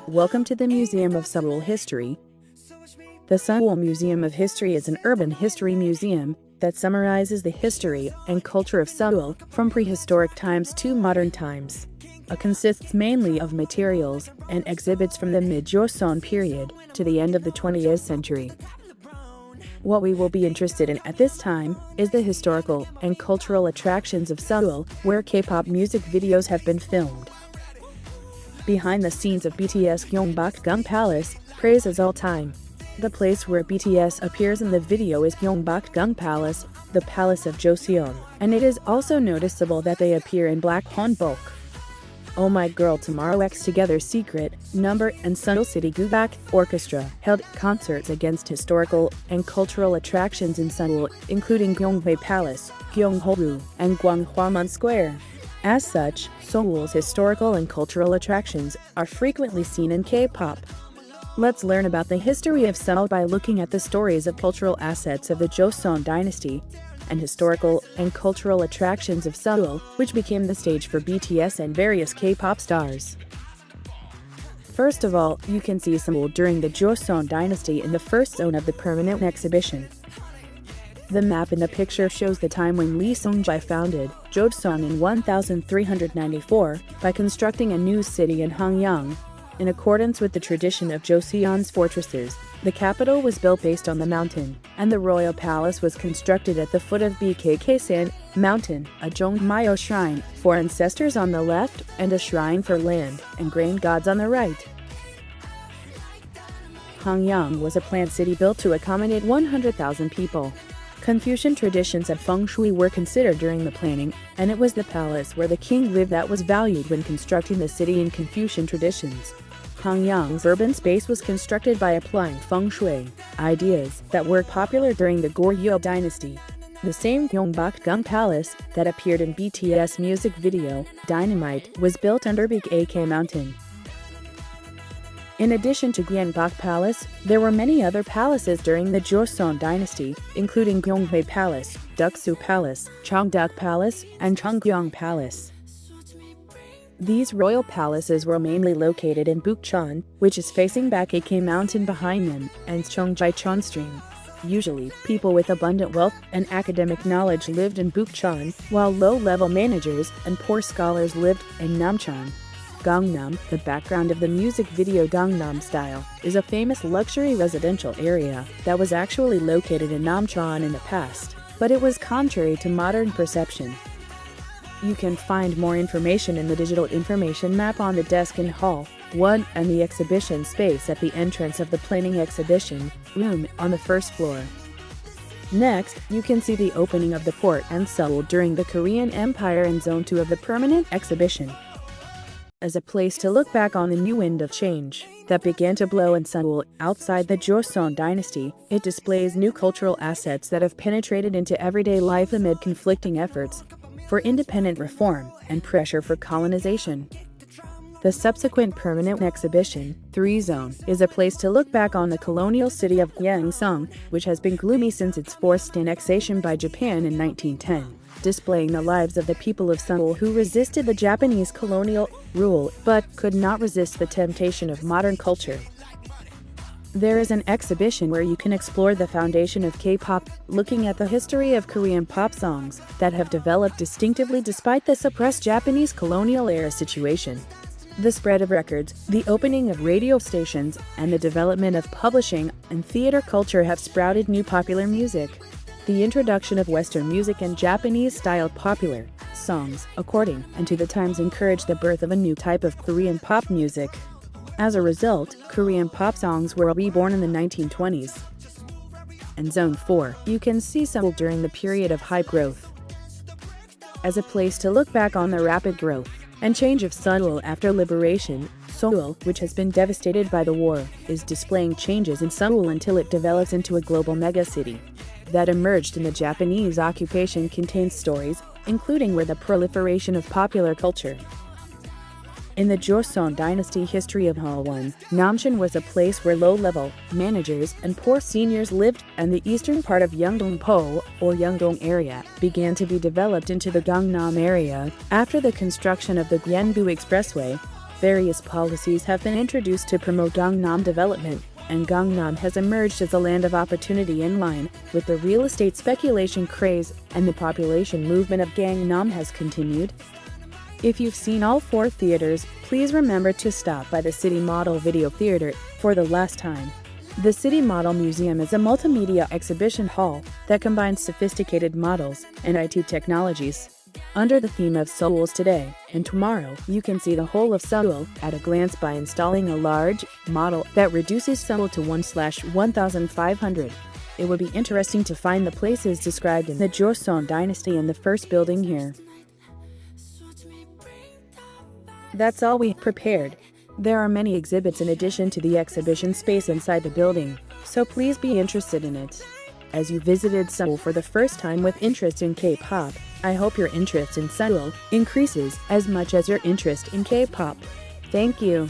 Welcome to the Museum of Seoul History. The Seoul Museum of History is an urban history museum that summarizes the history and culture of Seoul from prehistoric times to modern times. It consists mainly of materials and exhibits from the mid-Joseon period to the end of the 20th century. What we will be interested in at this time is the historical and cultural attractions of Seoul, where K-pop music videos have been filmed. Behind the scenes of BTS Gyeongbokgung Palace, praises all time. The place where BTS appears in the video is Gyeongbokgung Palace, the Palace of Joseon, and it is also noticeable that they appear in black hanbok. Oh My Girl Tomorrow X Together Secret, Number and Seoul City Gubak Orchestra held concerts against historical and cultural attractions in Seoul, including Gyeongbokgung Palace, Gyeongho-gu, and Gwanghwamun Square. As such, Seoul's historical and cultural attractions are frequently seen in K-pop. Let's learn about the history of Seoul by looking at the stories of cultural assets of the Joseon dynasty and historical and cultural attractions of Seoul, which became the stage for BTS and various K-pop stars. First of all, you can see Seoul during the Joseon dynasty in the first zone of the permanent exhibition. The map in the picture shows the time when Lee Seung-jae founded Joseon in 1394 by constructing a new city in Hanyang. In accordance with the tradition of Joseon's fortresses, the capital was built based on the mountain, and the royal palace was constructed at the foot of Baeksan Mountain, a Jongmyo shrine for ancestors on the left and a shrine for land and grain gods on the right. Hanyang was a planned city built to accommodate 100,000 people. Confucian traditions of feng shui were considered during the planning, and it was the palace where the king lived that was valued when constructing the city in Confucian traditions. Hangyang's urban space was constructed by applying feng shui ideas that were popular during the Goryeo dynasty. The same Gyeongbokgung Palace that appeared in BTS music video, Dynamite, was built under Baeksan Mountain. In addition to Gyeongbok Palace, there were many other palaces during the Joseon dynasty, including Gyeonghwa Palace, Duksu Palace, Cheongdok Palace, and Cheonggyong Palace. These royal palaces were mainly located in Bukchon, which is facing Baeksan Mountain behind them, and Cheongjaechon Stream. Usually, people with abundant wealth and academic knowledge lived in Bukchon, while low-level managers and poor scholars lived in Namcheon. Gangnam, the background of the music video Gangnam Style, is a famous luxury residential area that was actually located in Namcheon in the past, but it was contrary to modern perception. You can find more information in the digital information map on the desk in Hall 1 and the exhibition space at the entrance of the planning exhibition room on the first floor. Next, you can see the opening of the port and Seoul during the Korean Empire in Zone 2 of the permanent exhibition. As a place to look back on the new wind of change that began to blow in Seoul outside the Joseon dynasty, it displays new cultural assets that have penetrated into everyday life amid conflicting efforts for independent reform and pressure for colonization. The subsequent permanent exhibition, 3 Zone, is a place to look back on the colonial city of Gyeongsang, which has been gloomy since its forced annexation by Japan in 1910. Displaying the lives of the people of Seoul who resisted the Japanese colonial rule but could not resist the temptation of modern culture. There is an exhibition where you can explore the foundation of K-pop, looking at the history of Korean pop songs that have developed distinctively despite the suppressed Japanese colonial-era situation. The spread of records, the opening of radio stations, and the development of publishing and theater culture have sprouted new popular music. The introduction of Western music and Japanese-style popular songs, according to the times, encouraged the birth of a new type of Korean pop music. As a result, Korean pop songs were reborn in the 1920s. In Zone 4, you can see Seoul during the period of high growth. As a place to look back on the rapid growth and change of Seoul after liberation, Seoul, which has been devastated by the war, is displaying changes in Seoul until it develops into a global megacity. That emerged in the Japanese occupation contains stories, including where the proliferation of popular culture. In the Joseon dynasty history of Hall 1, Namcheon was a place where low-level managers and poor seniors lived, and the eastern part of Yeongdong-po, or Yeongdong area, began to be developed into the Gangnam area after the construction of the Gyeongbu Expressway. Various policies have been introduced to promote Gangnam development, and Gangnam has emerged as a land of opportunity in line with the real estate speculation craze, and the population movement of Gangnam has continued. If you've seen all 4 theaters, please remember to stop by the City Model Video Theater for the last time. The City Model Museum is a multimedia exhibition hall that combines sophisticated models and IT technologies. Under the theme of Seoul's today and tomorrow, you can see the whole of Seoul at a glance by installing a large model that reduces Seoul to 1/1500. It would be interesting to find the places described in the Joseon dynasty in the first building here. That's all we prepared. There are many exhibits in addition to the exhibition space inside the building, so please be interested in it. As you visited Seoul for the first time with interest in K-pop, I hope your interest in Seoul increases as much as your interest in K-pop. Thank you.